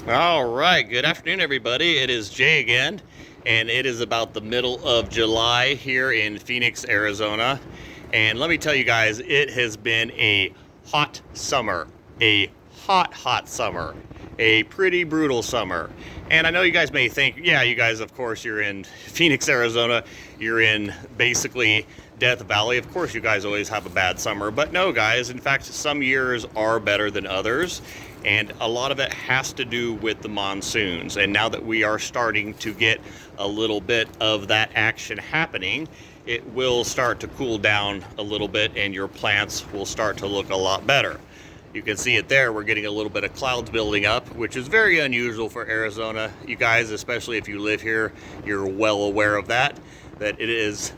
All right, good afternoon, everybody. It is Jay again, and it is about the middle of July here in Phoenix, Arizona. And let me tell you guys, it has been a hot summer, a hot summer, a pretty brutal summer. And I know you guys may think, yeah, you guys, of course, you're in Phoenix, Arizona. You're in basically Death Valley. Of course, you guys always have a bad summer. But no, guys, in fact, some years are better than others. And a lot of it has to do with the monsoons. And now that we are starting to get a little bit of that action happening, it will start to cool down a little bit and your plants will start to look a lot better. You can see it there. We're getting a little bit of clouds building up, which is very unusual for Arizona. You guys, especially if you live here, you're well aware of that it is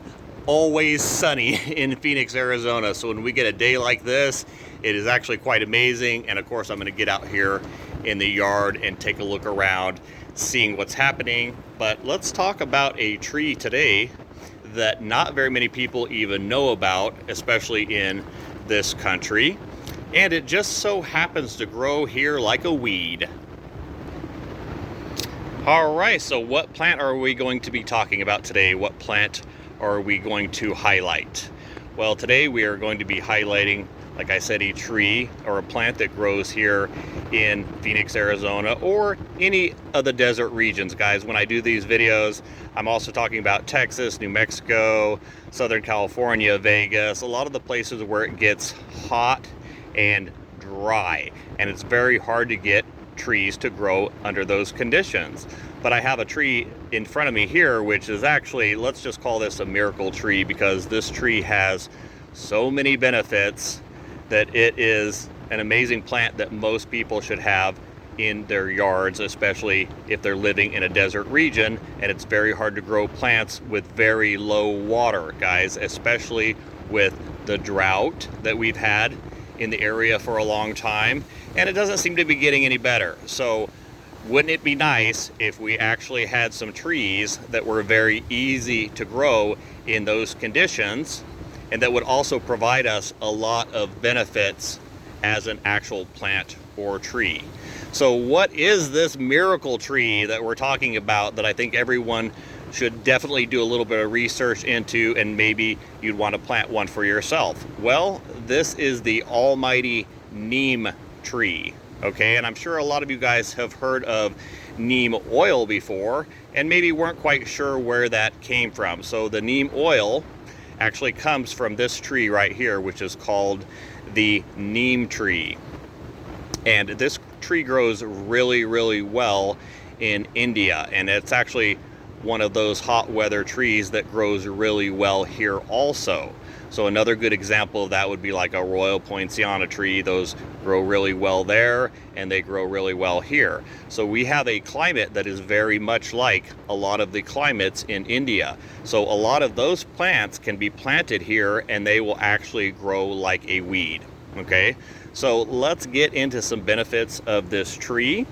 always sunny in Phoenix, Arizona. So when we get a day like this, it is actually quite amazing. And of course, I'm going to get out here in the yard and take a look around, seeing what's happening. But let's talk about a tree today that not very many people even know about, especially in this country. And it just so happens to grow here like a weed. All right, so what plant are we going to be talking about today? What plant are we going to highlight? Well, today we are going to be highlighting, like I said, a tree or a plant that grows here in Phoenix, Arizona, or any of the desert regions, guys. When I do these videos, I'm also talking about Texas, New Mexico, Southern California, Vegas, a lot of the places where it gets hot and dry, and it's very hard to get trees to grow under those conditions. But I have a tree in front of me here, which is actually, let's just call this a miracle tree, because this tree has so many benefits that it is an amazing plant that most people should have in their yards, especially if they're living in a desert region. And it's very hard to grow plants with very low water, guys, especially with the drought that we've had in the area for a long time, and it doesn't seem to be getting any better. So wouldn't it be nice if we actually had some trees that were very easy to grow in those conditions, and that would also provide us a lot of benefits as an actual plant or tree? So what is this miracle tree that we're talking about that I think everyone should definitely do a little bit of research into, and maybe you'd want to plant one for yourself? Well, this is the almighty neem tree, okay? And I'm sure a lot of you guys have heard of neem oil before and maybe weren't quite sure where that came from. So the neem oil actually comes from this tree right here, which is called the neem tree. And this tree grows really well in India, and it's actually one of those hot weather trees that grows really well here also. So another good example of that would be like a Royal Poinciana tree. Those grow really well there, and they grow really well here. So we have a climate that is very much like a lot of the climates in India. So a lot of those plants can be planted here and they will actually grow like a weed, okay? So let's get into some benefits of this tree.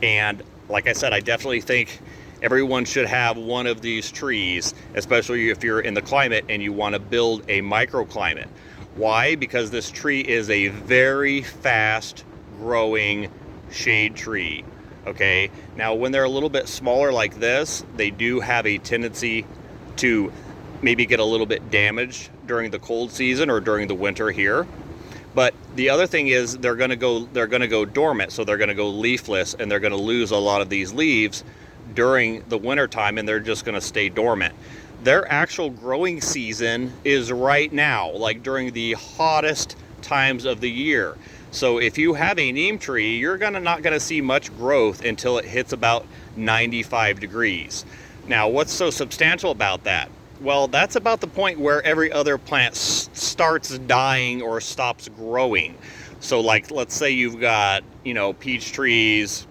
And like I said, I definitely think everyone should have one of these trees, especially if you're in the climate and you want to build a microclimate. Why? Because this tree is a very fast growing shade tree. Okay, now when they're a little bit smaller like this, they do have a tendency to maybe get a little bit damaged during the cold season or during the winter here. But the other thing is they're going to go dormant, so they're going to go leafless, and they're going to lose a lot of these leaves during the winter time, and they're just going to stay dormant. Their actual growing season is right now, like during the hottest times of the year. So if you have a neem tree, you're not going to see much growth until it hits about 95 degrees. Now, what's so substantial about that? Well, that's about the point where every other plant starts dying or stops growing. So like, let's say you've got, peach trees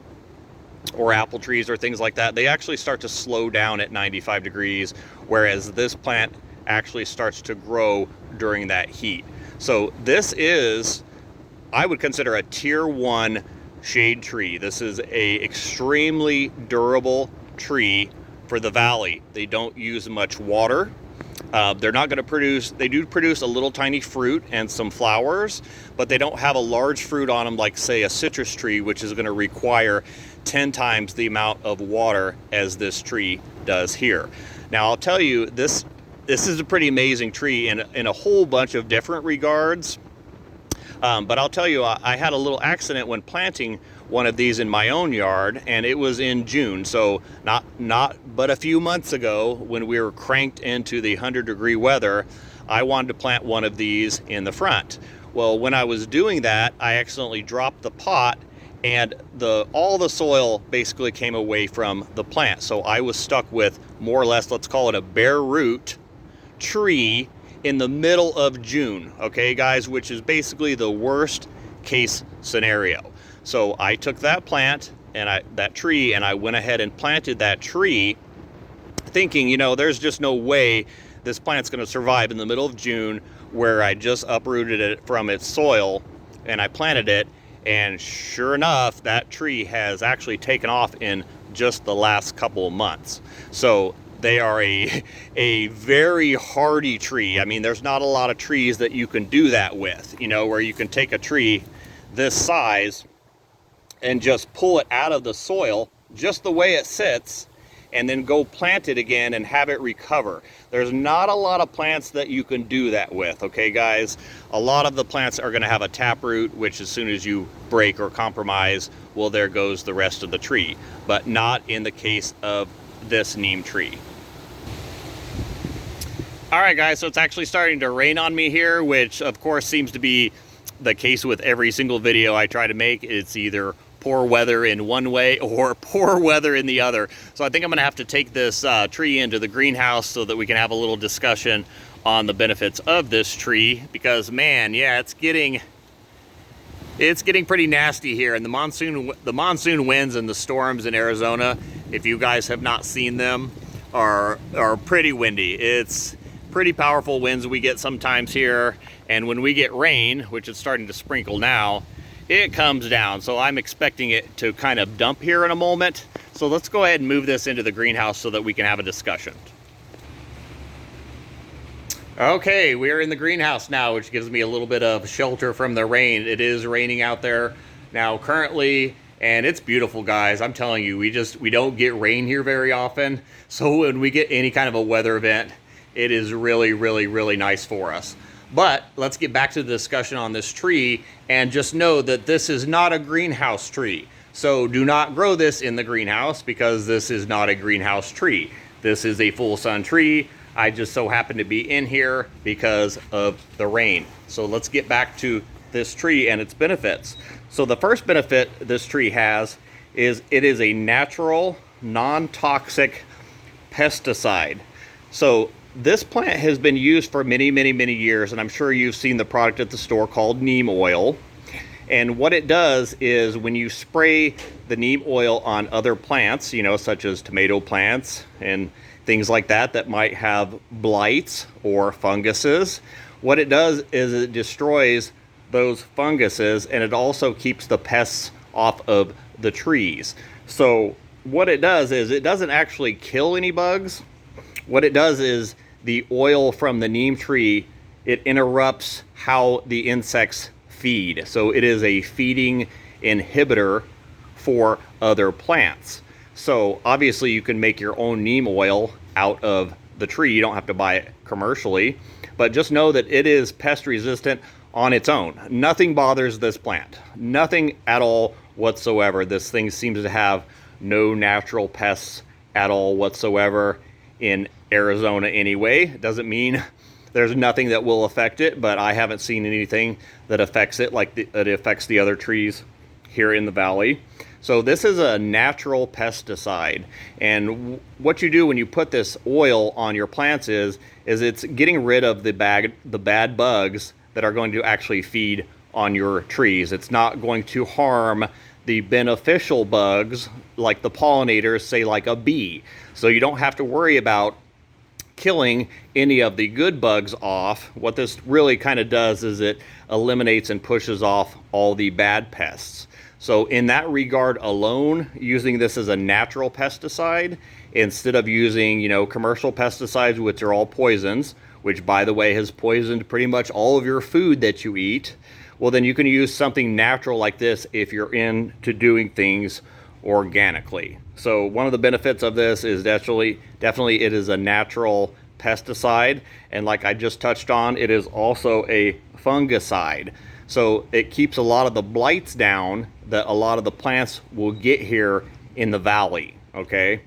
or apple trees or things like that. They actually start to slow down at 95 degrees, whereas this plant actually starts to grow during that heat. So this is, I would consider, a tier 1 shade tree. This is a extremely durable tree for the valley. They don't use much water. They're not going to produce, they do produce a little tiny fruit and some flowers, but they don't have a large fruit on them like, say, a citrus tree, which is going to require 10 times the amount of water as this tree does here. Now, I'll tell you, this is a pretty amazing tree in a whole bunch of different regards. But I'll tell you, I had a little accident when planting one of these in my own yard, and it was in June, so not but a few months ago, when we were cranked into the 100-degree weather. I wanted to plant one of these in the front. Well, when I was doing that, I accidentally dropped the pot, and all the soil basically came away from the plant. So I was stuck with, more or less, let's call it a bare root tree in the middle of June, okay guys, which is basically the worst case scenario. So I took that plant and that tree, and I went ahead and planted that tree thinking, you know, there's just no way this plant's going to survive in the middle of June, where I just uprooted it from its soil and I planted it. And sure enough, that tree has actually taken off in just the last couple of months. So they are a very hardy tree. I mean, there's not a lot of trees that you can do that with, you know, where you can take a tree this size and just pull it out of the soil just the way it sits, and then go plant it again and have it recover. There's not a lot of plants that you can do that with, okay guys? A lot of the plants are gonna have a taproot, which as soon as you break or compromise, well, there goes the rest of the tree. But not in the case of this neem tree. All right guys, so it's actually starting to rain on me here, which of course seems to be the case with every single video I try to make. It's either poor weather in one way or poor weather in the other. So I think I'm gonna have to take this tree into the greenhouse so that we can have a little discussion on the benefits of this tree, because man, yeah, it's getting pretty nasty here. And the monsoon winds and the storms in Arizona, if you guys have not seen them, are pretty windy. It's pretty powerful winds we get sometimes here, and when we get rain, which is starting to sprinkle now, it comes down. So I'm expecting it to kind of dump here in a moment. So let's go ahead and move this into the greenhouse so that we can have a discussion. Okay, we're in the greenhouse now, which gives me a little bit of shelter from the rain. It is raining out there now currently, and it's beautiful, guys. I'm telling you, we don't get rain here very often. So when we get any kind of a weather event, it is really, really, really nice for us. But let's get back to the discussion on this tree, and just know that this is not a greenhouse tree. So do not grow this in the greenhouse, because this is not a greenhouse tree. This is a full sun tree. I just so happen to be in here because of the rain. So let's get back to this tree and its benefits. So the first benefit this tree has is it is a natural, non-toxic pesticide. So this plant has been used for many, many, many years, and I'm sure you've seen the product at the store called neem oil. And what it does is, when you spray the neem oil on other plants, you know, such as tomato plants and things like that might have blights or funguses, what it does is it destroys those funguses, and it also keeps the pests off of the trees. So what it does is, it doesn't actually kill any bugs. What it does is, the oil from the neem tree, it interrupts how the insects feed. So it is a feeding inhibitor for other plants. So obviously you can make your own neem oil out of the tree. You don't have to buy it commercially, but just know that it is pest resistant on its own. Nothing bothers this plant. Nothing at all whatsoever. This thing seems to have no natural pests at all whatsoever in Arizona anyway. It doesn't mean there's nothing that will affect it, but I haven't seen anything that affects it like it affects the other trees here in the valley. So this is a natural pesticide, and what you do when you put this oil on your plants is it's getting rid of the bad bugs that are going to actually feed on your trees. It's not going to harm the beneficial bugs like the pollinators, say like a bee. So you don't have to worry about killing any of the good bugs off. What this really kind of does is it eliminates and pushes off all the bad pests. So in that regard alone, using this as a natural pesticide instead of using, commercial pesticides, which are all poisons, which by the way has poisoned pretty much all of your food that you eat, well then you can use something natural like this if you're into doing things organically. So one of the benefits of this is definitely it is a natural pesticide, and like I just touched on, it is also a fungicide. So it keeps a lot of the blights down that a lot of the plants will get here in the valley, okay?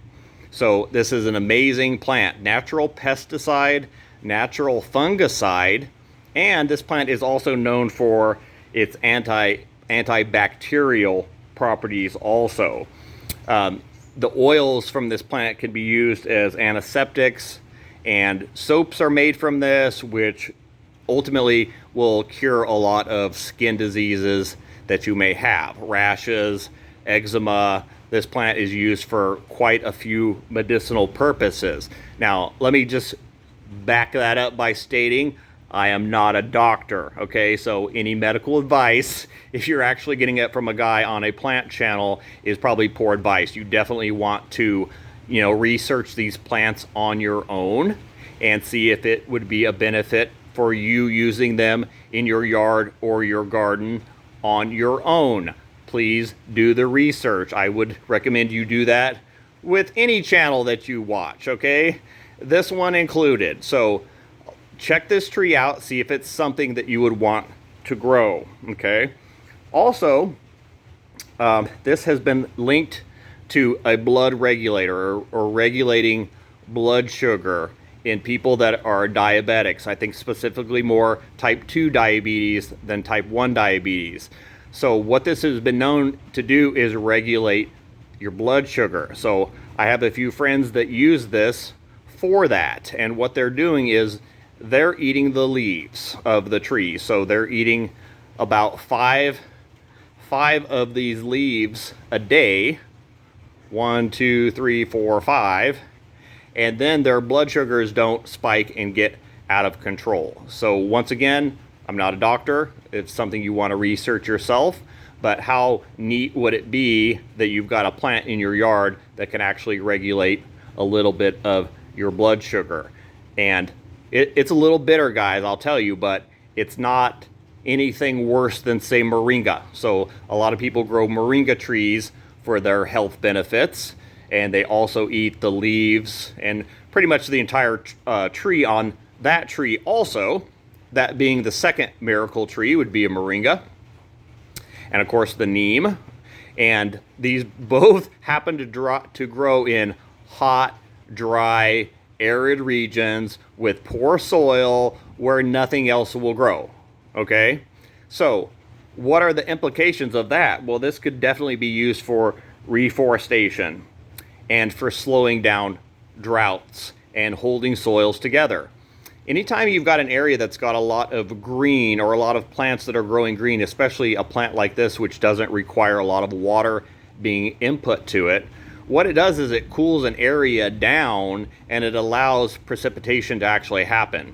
So this is an amazing plant, natural pesticide, natural fungicide, and this plant is also known for its antibacterial properties also. The oils from this plant can be used as antiseptics, and soaps are made from this, which ultimately will cure a lot of skin diseases that you may have. Rashes, eczema. This plant is used for quite a few medicinal purposes. Now, let me just back that up by stating I am not a doctor, okay? So any medical advice, if you're actually getting it from a guy on a plant channel, is probably poor advice. You definitely want to, research these plants on your own and see if it would be a benefit for you using them in your yard or your garden on your own. Please do the research. I would recommend you do that with any channel that you watch, okay? This one included. So check this tree out, see if it's something that you would want to grow, okay? Also, this has been linked to a blood regulator or regulating blood sugar in people that are diabetics. I think specifically more type 2 diabetes than type 1 diabetes. So what this has been known to do is regulate your blood sugar. So I have a few friends that use this for that, and what they're doing is they're eating the leaves of the tree. So they're eating about five of these leaves a day. 1, 2, 3, 4, 5. And then their blood sugars don't spike and get out of control. So once again, I'm not a doctor. It's something you want to research yourself. But how neat would it be that you've got a plant in your yard that can actually regulate a little bit of your blood sugar? And it's a little bitter, guys, I'll tell you, but it's not anything worse than, say, moringa. So a lot of people grow moringa trees for their health benefits, and they also eat the leaves and pretty much the entire tree on that tree also. That being the second miracle tree would be a moringa. And of course the neem. And these both happen to grow in hot, dry, arid regions with poor soil where nothing else will grow. Okay? So what are the implications of that? Well, this could definitely be used for reforestation and for slowing down droughts and holding soils together. Anytime you've got an area that's got a lot of green or a lot of plants that are growing green, especially a plant like this which doesn't require a lot of water being input to it, what it does is it cools an area down and it allows precipitation to actually happen.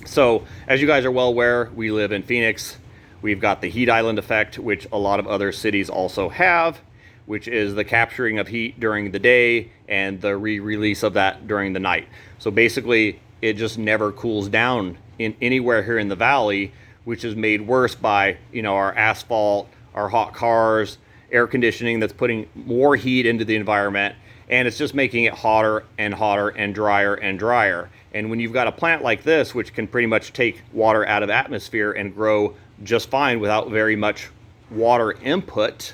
So as you guys are well aware, we live in Phoenix. We've got the heat island effect, which a lot of other cities also have, which is the capturing of heat during the day and the re-release of that during the night. So basically, it just never cools down in anywhere here in the valley, which is made worse by, our asphalt, our hot cars, air conditioning that's putting more heat into the environment, and it's just making it hotter and hotter and drier and drier. And when you've got a plant like this, which can pretty much take water out of atmosphere and grow just fine without very much water input,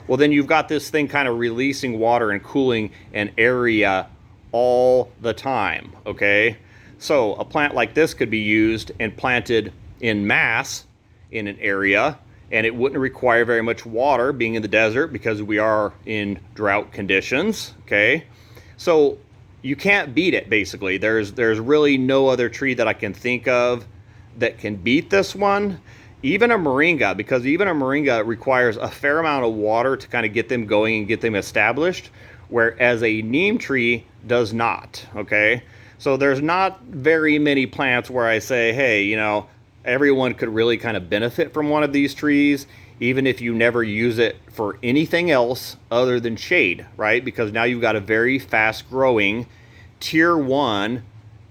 well, then you've got this thing kind of releasing water and cooling an area all the time, okay? So a plant like this could be used and planted in mass in an area, and it wouldn't require very much water being in the desert because we are in drought conditions, okay? So you can't beat it, basically. There's really no other tree that I can think of that can beat this one. Even a moringa, because even a moringa requires a fair amount of water to kind of get them going and get them established, whereas a neem tree does not, okay? So there's not very many plants where I say, hey, everyone could really kind of benefit from one of these trees, even if you never use it for anything else other than shade, right? Because now you've got a very fast growing tier 1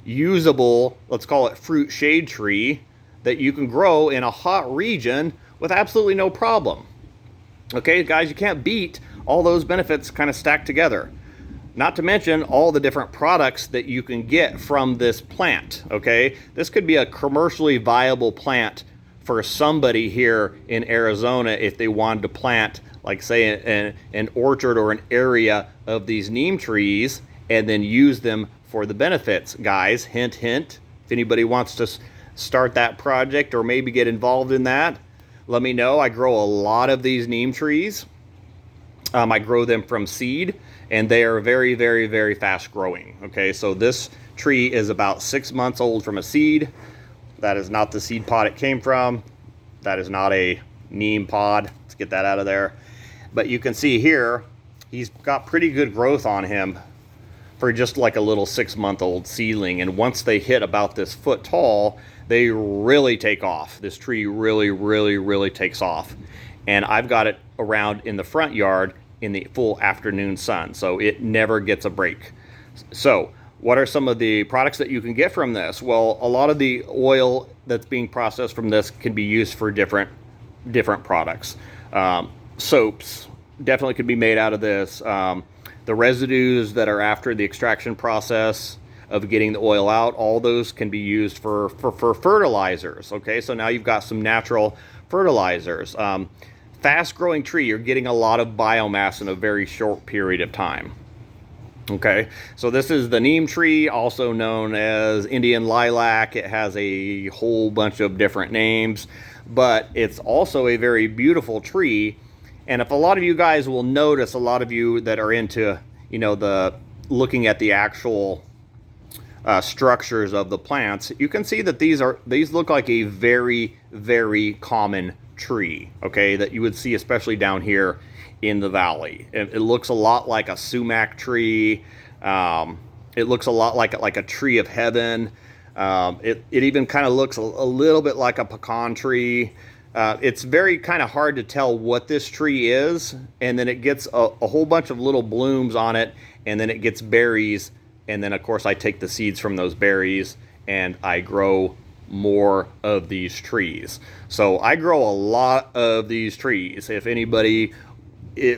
usable, let's call it fruit shade tree, that you can grow in a hot region with absolutely no problem. Okay, guys, you can't beat all those benefits kind of stacked together. Not to mention all the different products that you can get from this plant, okay? This could be a commercially viable plant for somebody here in Arizona if they wanted to plant, like say, an orchard or an area of these neem trees and then use them for the benefits. Guys, hint, hint, if anybody wants to start that project or maybe get involved in that, let me know. I grow a lot of these neem trees. I grow them from seed, and they are very, very, very fast growing. Okay, so this tree is about 6 months old from a seed. That is not the seed pod it came from. That is not a neem pod. Let's get that out of there. But you can see here, he's got pretty good growth on him for just like a little 6-month-old seedling. And once they hit about this foot tall, they really take off. This tree really, really, really takes off. And I've got it around in the front yard in the full afternoon sun, so it never gets a break. So what are some of the products that you can get from this? Well, a lot of the oil that's being processed from this can be used for different products. Soaps definitely could be made out of this. The residues that are after the extraction process of getting the oil out, all those can be used for fertilizers. Okay, so now you've got some natural fertilizers. Fast growing tree, you're getting a lot of biomass in a very short period of time. Okay, so this is the neem tree, also known as Indian lilac. It has a whole bunch of different names, but it's also a very beautiful tree. And if a lot of you guys will notice, a lot of you that are into, you know, the looking at the actual structures of the plants, you can see that these look like a very, very common tree, okay, that you would see especially down here in the valley. It looks a lot like a sumac tree. It looks a lot like a tree of heaven. It even kind of looks a little bit like a pecan tree. It's very kind of hard to tell what this tree is, and then it gets a whole bunch of little blooms on it, and then it gets berries, and then of course I take the seeds from those berries and I grow more of these trees. So I grow a lot of these trees. If anybody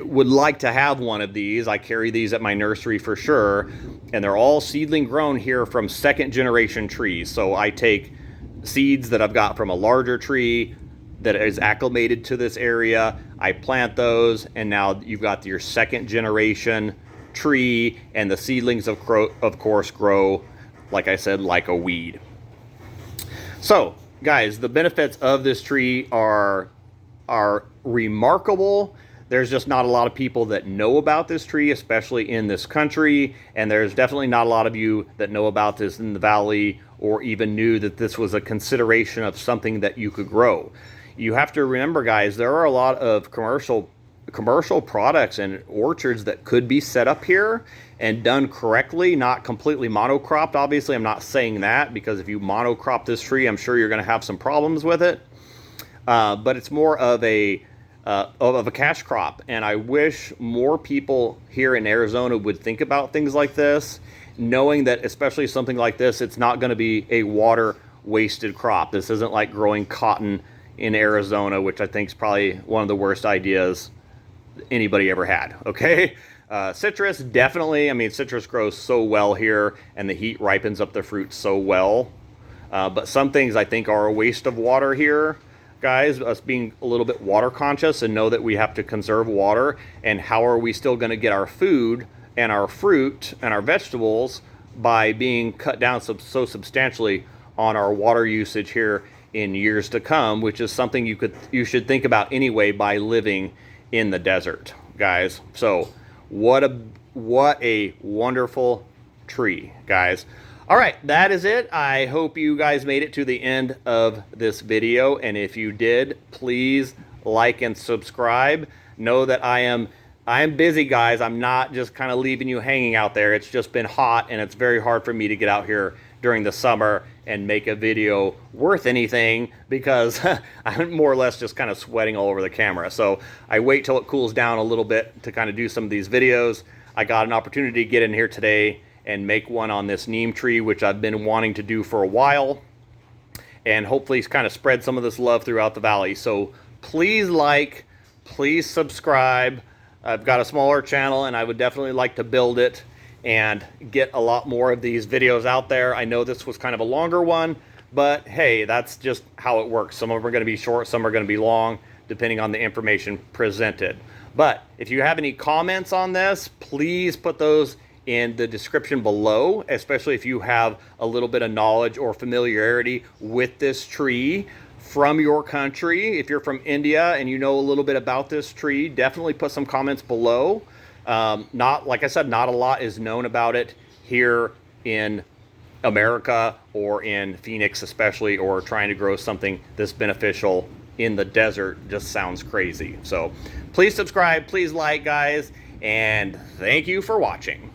would like to have one of these, I carry these at my nursery for sure, and they're all seedling grown here from 2nd generation trees. So I take seeds that I've got from a larger tree that is acclimated to this area, I plant those, and now you've got your 2nd generation tree, and the seedlings of course grow, like I said, like a weed. So guys, the benefits of this tree are remarkable. There's just not a lot of people that know about this tree, especially in this country, and there's definitely not a lot of you that know about this in the valley or even knew that this was a consideration of something that you could grow. You have to remember, guys, there are a lot of commercial products and orchards that could be set up here and done correctly, not completely monocropped. Obviously, I'm not saying that, because if you monocrop this tree, I'm sure you're going to have some problems with it. But it's more of a cash crop, and I wish more people here in Arizona would think about things like this, knowing that especially something like this, it's not going to be a water wasted crop. This isn't like growing cotton in Arizona, which I think is probably one of the worst ideas anybody ever had. Okay, citrus, definitely. I mean, citrus grows so well here, and the heat ripens up the fruit so well. But some things I think are a waste of water here, guys. Us being a little bit water conscious and know that we have to conserve water, and how are we still going to get our food and our fruit and our vegetables by being cut down so substantially on our water usage here in years to come, which is something you should think about anyway by living in the desert, guys. So what a wonderful tree, guys. All right, that is it. I hope you guys made it to the end of this video, and if you did, please like and subscribe. Know that I am busy, guys. I'm not just kind of leaving you hanging out there. It's just been hot, and it's very hard for me to get out here during the summer and make a video worth anything, because I'm more or less just kind of sweating all over the camera. So I wait till it cools down a little bit to kind of do some of these videos. I got an opportunity to get in here today and make one on this neem tree, which I've been wanting to do for a while, and hopefully kind of spread some of this love throughout the valley. So please like, please subscribe. I've got a smaller channel and I would definitely like to build it and get a lot more of these videos out there. I know this was kind of a longer one, but hey, that's just how it works. Some of them are going to be short, some are going to be long, depending on the information presented. But if you have any comments on this, please put those in the description below, especially if you have a little bit of knowledge or familiarity with this tree from your country. If you're from India and you know a little bit about this tree, definitely put some comments below. Like I said, not a lot is known about it here in America or in Phoenix especially, or trying to grow something this beneficial in the desert just sounds crazy. So please subscribe, please like, guys, and thank you for watching.